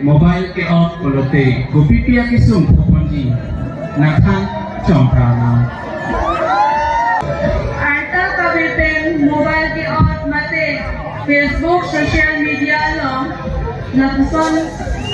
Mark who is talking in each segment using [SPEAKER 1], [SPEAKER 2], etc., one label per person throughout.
[SPEAKER 1] mobile ke off polote kopi pia kisum ponji nakhan chomprana
[SPEAKER 2] arta kabiten mobile ke off mate Facebook social media lo napuson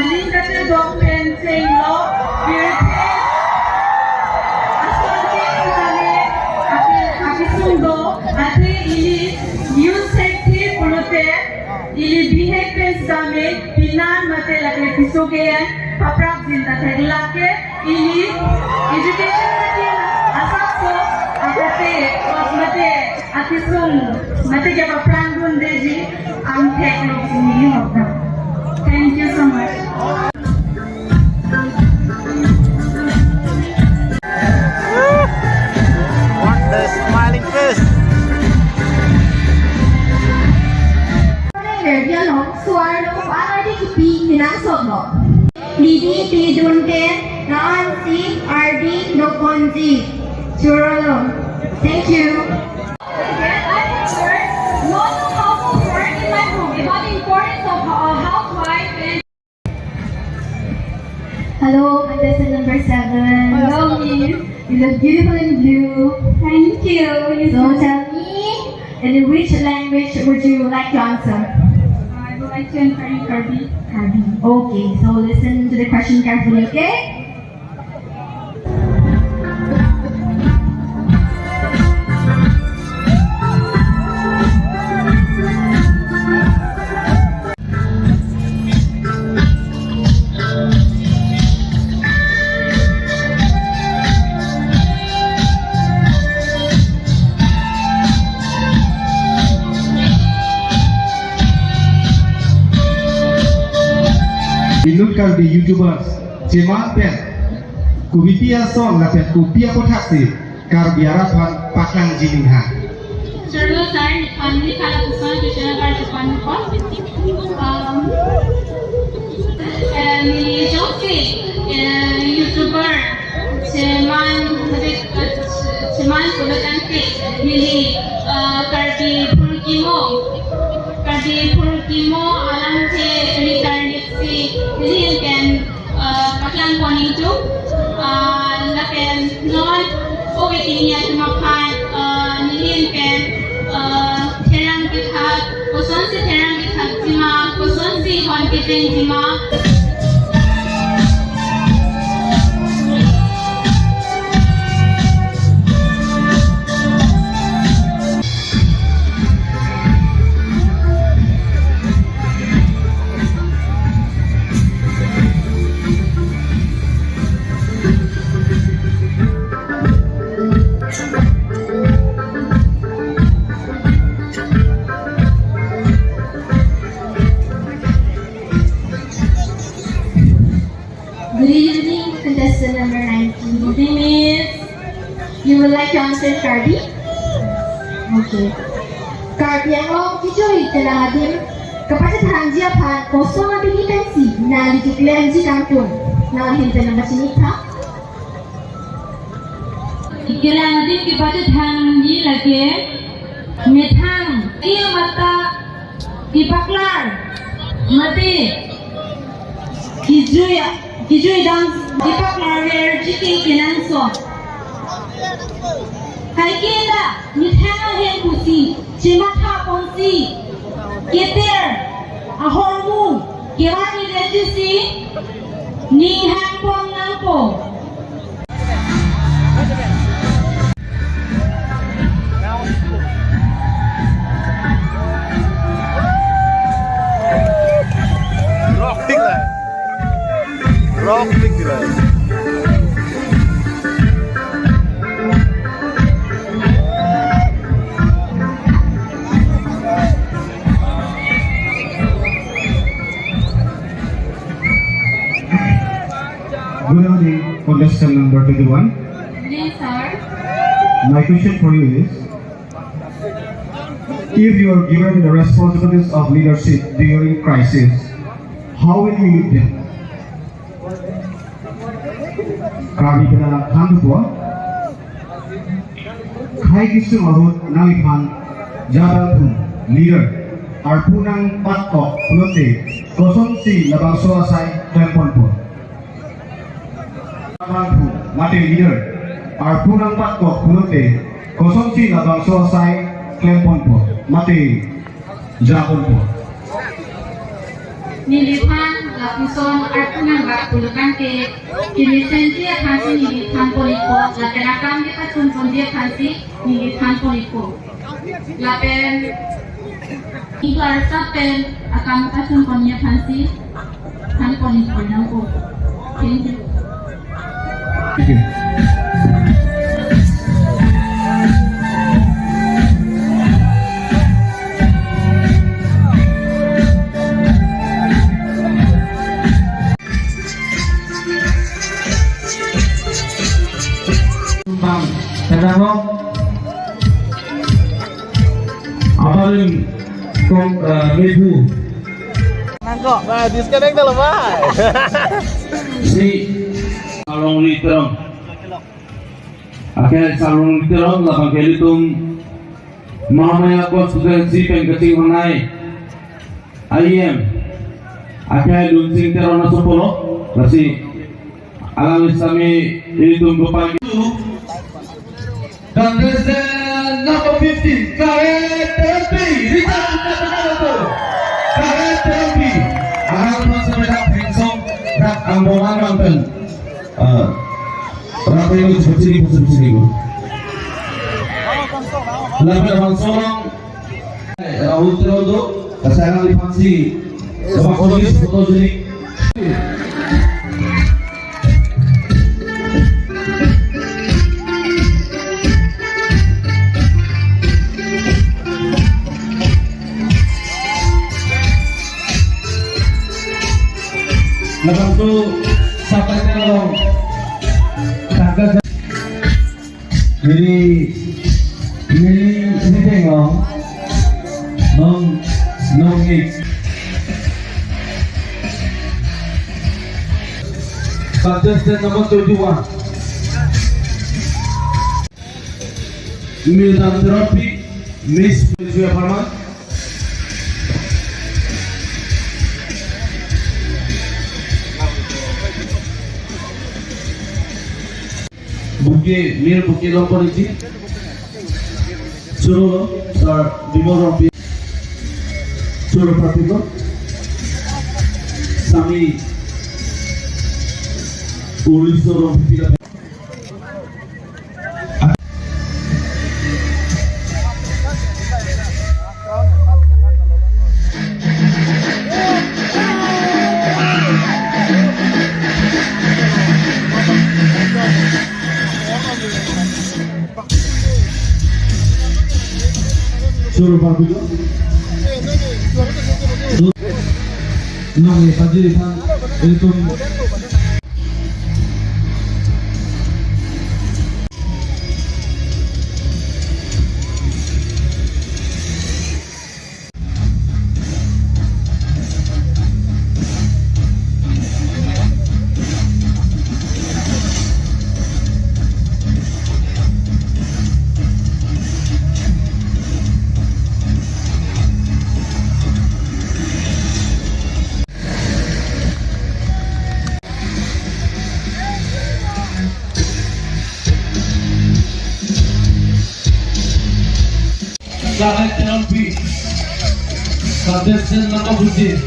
[SPEAKER 2] aling kate dopen sing lo birte asante kane akisundo ate ili news sekti polote ili behavior dame binan mate lage pisoge paprap jinta thegla ke ili education mate asakso agate mate akisung mate ke papran gun deji am theklo sini hokta. Thank you so much.
[SPEAKER 3] What the smiling face.
[SPEAKER 2] Thank you. Hello, contestant number 7. Hello, Miss. You look beautiful in blue. Thank you. So tell me, in which language would you like to answer? I would like to answer in Kirby. Kirby. Okay, so listen to the question carefully, okay?
[SPEAKER 1] Inutkan di YouTubers cemal pen kubipia song la pen kubia kotaksi kar biara pan pakang jilingha
[SPEAKER 2] Sirlo sir, family kala pusan kisana kar Japan ko. Ni Josie, YouTuber, ceman kulakante, nili kardi purkimo alam se retarded si nili kan paklang koning tu, lapen non oke kini ya tumakan nili kan terang kita, koson si terang kita jima, koson si confident jima. Good evening, contestant number 19. Good evening, Miss. You would like to answer Kirby? Okay. Kirby, ang kijoy teladin kapag tanggia pan kosong abilitansi na Tekelangjun angkun na hinta ng masinita.
[SPEAKER 4] Tekelangjun kapag tanggi lagi metang iya mata dipaklar mati Kijoy dance dipaklar jiki kinanso. Kaikila mitanga hen kusi cimata konsi keter ahormu kewani rejisi ni hangpong nangpo.
[SPEAKER 3] Rock Tekelangjun.
[SPEAKER 1] Good evening, contestant number 21.
[SPEAKER 2] Yes, sir.
[SPEAKER 1] My question for you is, if you are given the responsibilities of leadership during crisis, how will you lead them? Kami kena hantu tua, kai kisu marut nalipan jabal pun leader Arpunang Patkok Pelote 04 Labang Suasai Klemponpur. Mampu mati leader Arpunang Patkok Pelote 04 Labang Suasai Klemponpur mati Japonpur.
[SPEAKER 4] Nilipan lapison arpunang bak pulukan ke kini dia kansi nilipan polipo lakenakan dia kasun dia kansi nilipan polipo lapen ibar sapen akan kasun konya kansi kan polipo nangko. Thank you.
[SPEAKER 1] Thank you. Kenapa? Apaling kong mebu
[SPEAKER 3] Nangkok, nah disconnect dah lah,
[SPEAKER 1] si salong literong. Akhirnya salong literong lapang kelitung mamanya konstitusi pengkecing menai IM. Akhirnya luncing terona sepuluh masih alamis kami hitung kepala itu. Contestant number 15, Karetempi, Richard Tekelangjun. Karetempi, akan mensemedak pengsong rak ambongan mantan. Berapa yang seperti ini? Lalu abang sorong, Raul Terodo, kesayangan dipansi, abang polis fotogenik. Lepas itu sampai terong kagak ini tengok non mix contestant number 21 Misanthropy Miss Farman. Buke mir buke lompor ini suruh sar dimorong suruh praktikon sami ulis sorong tidak suruh pakaikan, nong pagi kan itu Sildhorampur, Contestant number 15,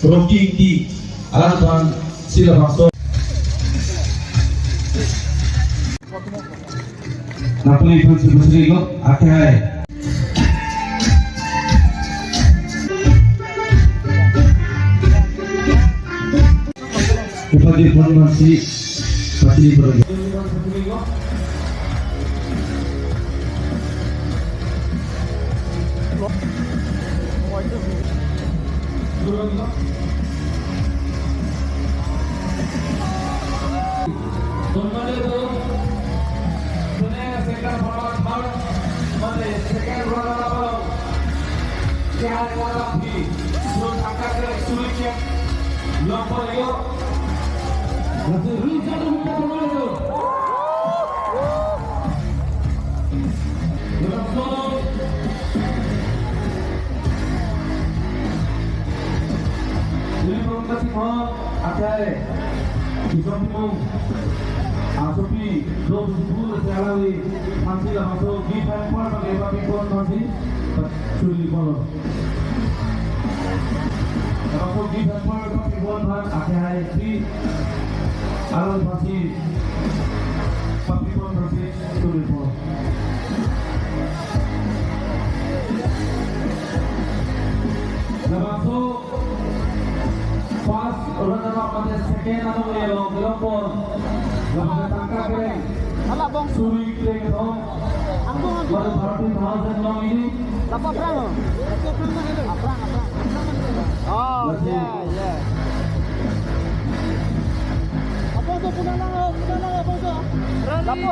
[SPEAKER 1] Rocky di Alasan Sildhorampur. Napoli Pulse ko akhirnya kepada informasi pasti berada. ini dua ribu sekali masih lah masuk give and for pakai papi pon masih sulit follow. Kalau give and for papi pon kan akhirnya di alur masih papi pon masih sulit follow. Masuk pas runner-up pada second atau yang kelompok lalu tangkap kering suri kering itu baru 30,000 long ini
[SPEAKER 3] Apa perang? Oh, ya, ya. Apa tu punang apa tu? Lapo.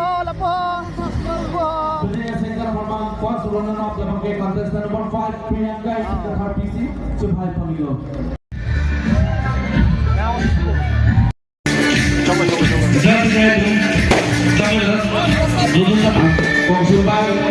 [SPEAKER 1] Sebenarnya saya memang first runner-up yang pakai contestant number 5 Priyanka itu terhadap Subhai Pamigo. Coba. Kong Subhai